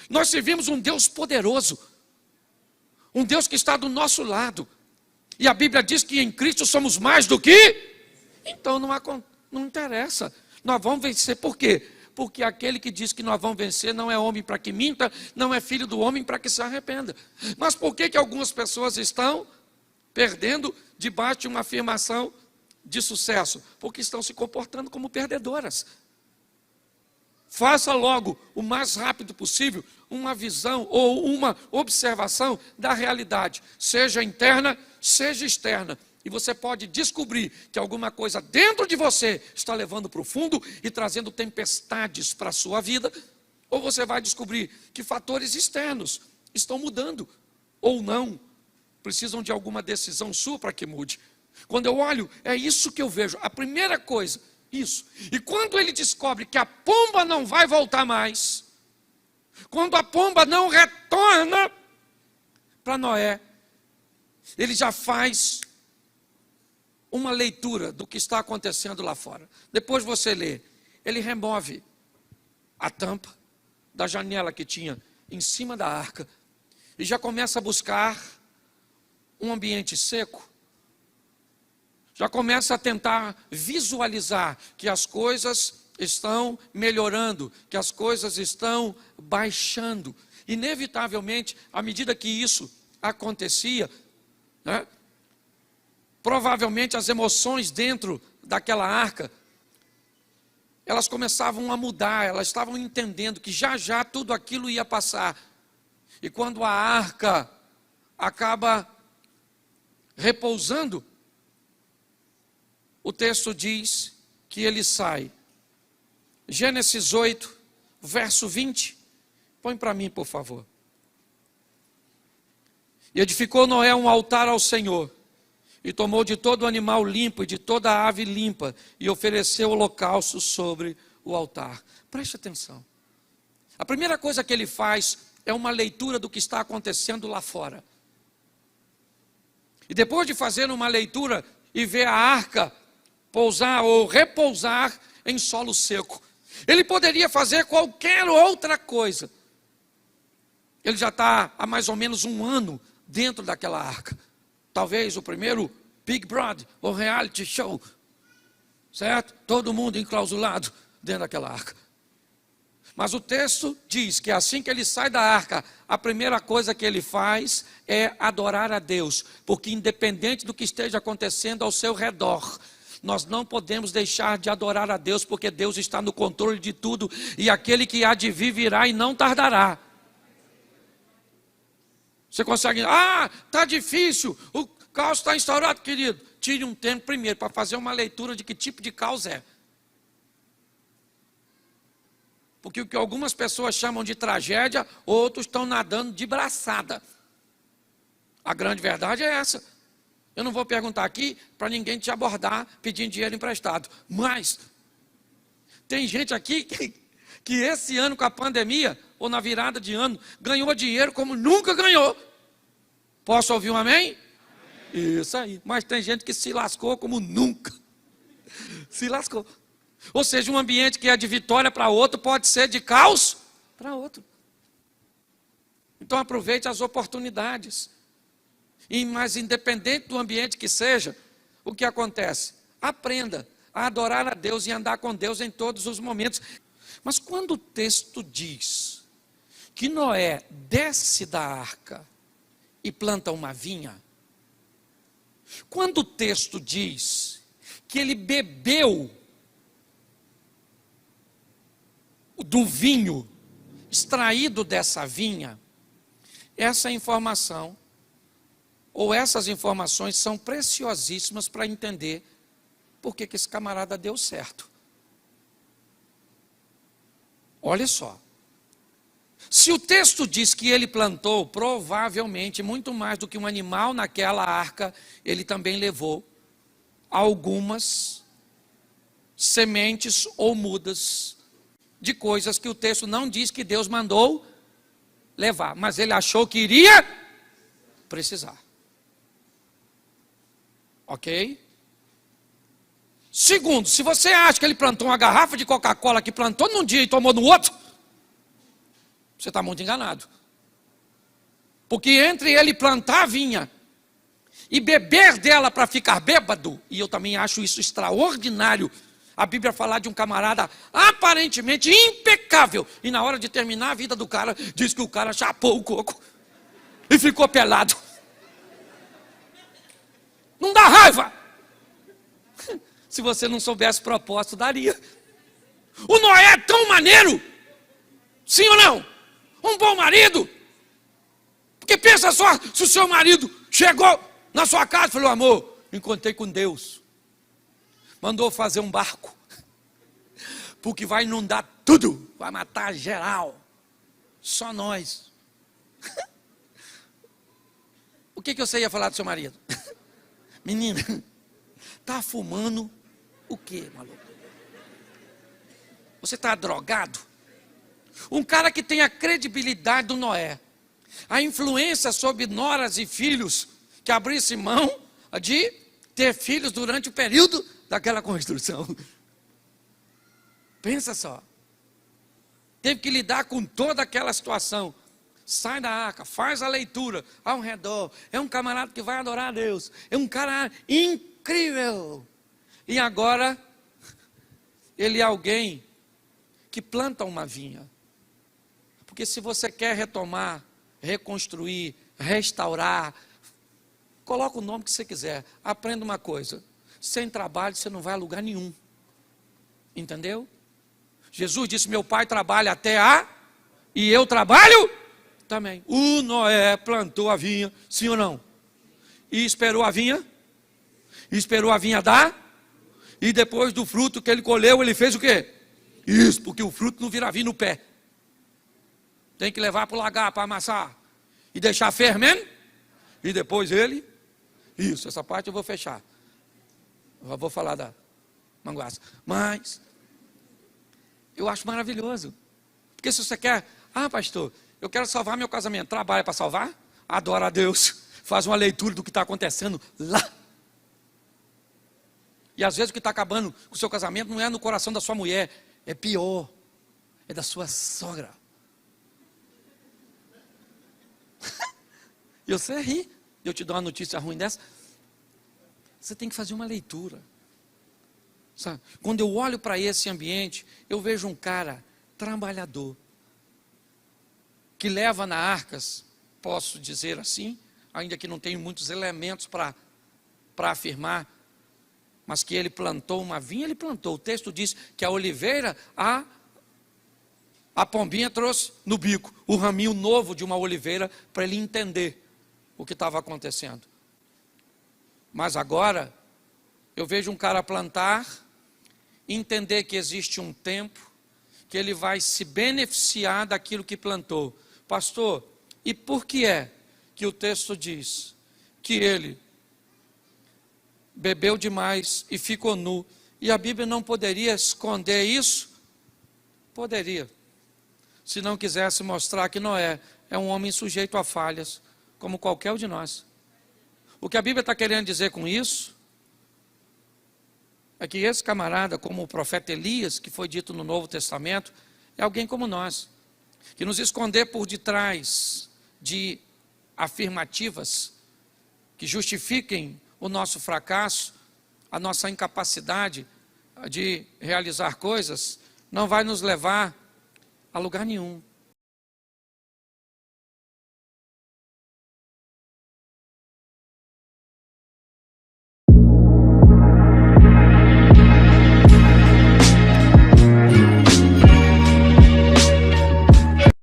Nós servimos um Deus poderoso, um Deus que está do nosso lado. E a Bíblia diz que em Cristo somos mais do que... Então não interessa, nós vamos vencer. Por quê? Porque aquele que diz que nós vamos vencer não é homem para que minta, não é filho do homem para que se arrependa. Mas por que algumas pessoas estão perdendo debaixo de uma afirmação de sucesso? Porque estão se comportando como perdedoras. Faça logo, o mais rápido possível, uma visão ou uma observação da realidade, seja interna, seja externa. E você pode descobrir que alguma coisa dentro de você está levando para o fundo e trazendo tempestades para a sua vida. Ou você vai descobrir que fatores externos estão mudando, ou não, precisam de alguma decisão sua para que mude. Quando eu olho, é isso que eu vejo. A primeira coisa, isso. E quando ele descobre que a pomba não vai voltar mais, quando a pomba não retorna para Noé, ele já faz uma leitura do que está acontecendo lá fora. Depois você lê, ele remove a tampa da janela que tinha em cima da arca e já começa a buscar um ambiente seco. Já começa a tentar visualizar que as coisas estão melhorando, que as coisas estão baixando. Inevitavelmente, à medida que isso acontecia, né, provavelmente as emoções dentro daquela arca, elas começavam a mudar, elas estavam entendendo que já tudo aquilo ia passar. E quando a arca acaba repousando, o texto diz que ele sai. Gênesis 8, verso 20. Põe para mim, por favor. E edificou Noé um altar ao Senhor, e tomou de todo animal limpo e de toda ave limpa, e ofereceu holocausto sobre o altar. Preste atenção. A primeira coisa que ele faz é uma leitura do que está acontecendo lá fora. E depois de fazer uma leitura e ver a arca pousar ou repousar em solo seco, ele poderia fazer qualquer outra coisa. Ele já está há mais ou menos 1 ano dentro daquela arca. Talvez o primeiro Big Brother, ou reality show, certo? Todo mundo enclausulado dentro daquela arca. Mas o texto diz que assim que ele sai da arca, a primeira coisa que ele faz é adorar a Deus, porque independente do que esteja acontecendo ao seu redor, nós não podemos deixar de adorar a Deus, porque Deus está no controle de tudo, e aquele que há de vir virá e não tardará. Você consegue, está difícil, o caos está instaurado, querido. Tire um tempo primeiro para fazer uma leitura de que tipo de caos é. Porque o que algumas pessoas chamam de tragédia, outros estão nadando de braçada. A grande verdade é essa. Eu não vou perguntar aqui para ninguém te abordar pedindo dinheiro emprestado. Mas tem gente aqui que esse ano com a pandemia, ou na virada de ano, ganhou dinheiro como nunca ganhou. Posso ouvir um amém? Amém. Isso aí. Mas tem gente que se lascou como nunca. Se lascou. Ou seja, um ambiente que é de vitória para outro pode ser de caos para outro. Então aproveite as oportunidades. Mas independente do ambiente que seja, o que acontece? Aprenda a adorar a Deus e andar com Deus em todos os momentos. Mas quando o texto diz que Noé desce da arca e planta uma vinha, quando o texto diz que ele bebeu do vinho extraído dessa vinha, essa informação, ou essas informações são preciosíssimas para entender por que esse camarada deu certo. Olha só. Se o texto diz que ele plantou, provavelmente, muito mais do que um animal naquela arca, ele também levou algumas sementes ou mudas de coisas que o texto não diz que Deus mandou levar, mas ele achou que iria precisar. Ok? Segundo, se você acha que ele plantou uma garrafa de Coca-Cola que plantou num dia e tomou no outro, Você está muito enganado. Porque entre ele plantar a vinha e beber dela para ficar bêbado, e eu também acho isso extraordinário, a Bíblia falar de um camarada aparentemente impecável, e na hora de terminar a vida do cara, diz que o cara chapou o coco e ficou pelado. Não dá raiva? Se você não soubesse o propósito, daria. O Noé é tão maneiro, sim ou não? Um bom marido. Porque pensa só, se o seu marido chegou na sua casa e falou: amor, encontrei com Deus, mandou fazer um barco, porque vai inundar tudo, vai matar geral, só nós. O que você ia falar do seu marido? Menina, tá fumando o quê, maluco? Você está drogado? Um cara que tem a credibilidade do Noé, a influência sobre noras e filhos, que abrisse mão de ter filhos durante o período daquela construção. Pensa só. Teve que lidar com toda aquela situação. Sai da arca, faz a leitura ao redor. É um camarada que vai adorar a Deus. É um cara incrível. E agora, ele é alguém que planta uma vinha. Porque se você quer retomar, reconstruir, restaurar, coloca o nome que você quiser. Aprenda uma coisa: sem trabalho você não vai a lugar nenhum. Entendeu? Jesus disse: meu pai trabalha até e eu trabalho também. O Noé plantou a vinha, sim ou não? E esperou a vinha? Esperou a vinha dar? E depois do fruto que ele colheu, ele fez o quê? Isso, porque o fruto não vira vinho no pé. Tem que levar para o lagar para amassar e deixar fermento. E depois ele, isso, essa parte eu vou fechar. Eu vou falar da manguaça. Mas eu acho maravilhoso. Porque se você quer, pastor, eu quero salvar meu casamento. Trabalha para salvar? Adora a Deus. Faz uma leitura do que está acontecendo lá. E às vezes o que está acabando com o seu casamento não é no coração da sua mulher, é pior, é da sua sogra. E você ri, eu te dou uma notícia ruim dessa. Você tem que fazer uma leitura. Sabe? Quando eu olho para esse ambiente, eu vejo um cara trabalhador, que leva na arcas, posso dizer assim, ainda que não tenho muitos elementos para afirmar, mas que ele plantou uma vinha, ele plantou. O texto diz que a oliveira, a pombinha trouxe no bico o raminho novo de uma oliveira para ele entender o que estava acontecendo. Mas agora, eu vejo um cara plantar, entender que existe um tempo, que ele vai se beneficiar daquilo que plantou. Pastor, e por que é que o texto diz que ele bebeu demais e ficou nu? E a Bíblia não poderia esconder isso? Poderia. Se não quisesse mostrar que Noé é um homem sujeito a falhas, como qualquer um de nós. O que a Bíblia está querendo dizer com isso é que esse camarada, como o profeta Elias, que foi dito no Novo Testamento, é alguém como nós, que nos esconder por detrás de afirmativas que justifiquem o nosso fracasso, a nossa incapacidade de realizar coisas, não vai nos levar a lugar nenhum.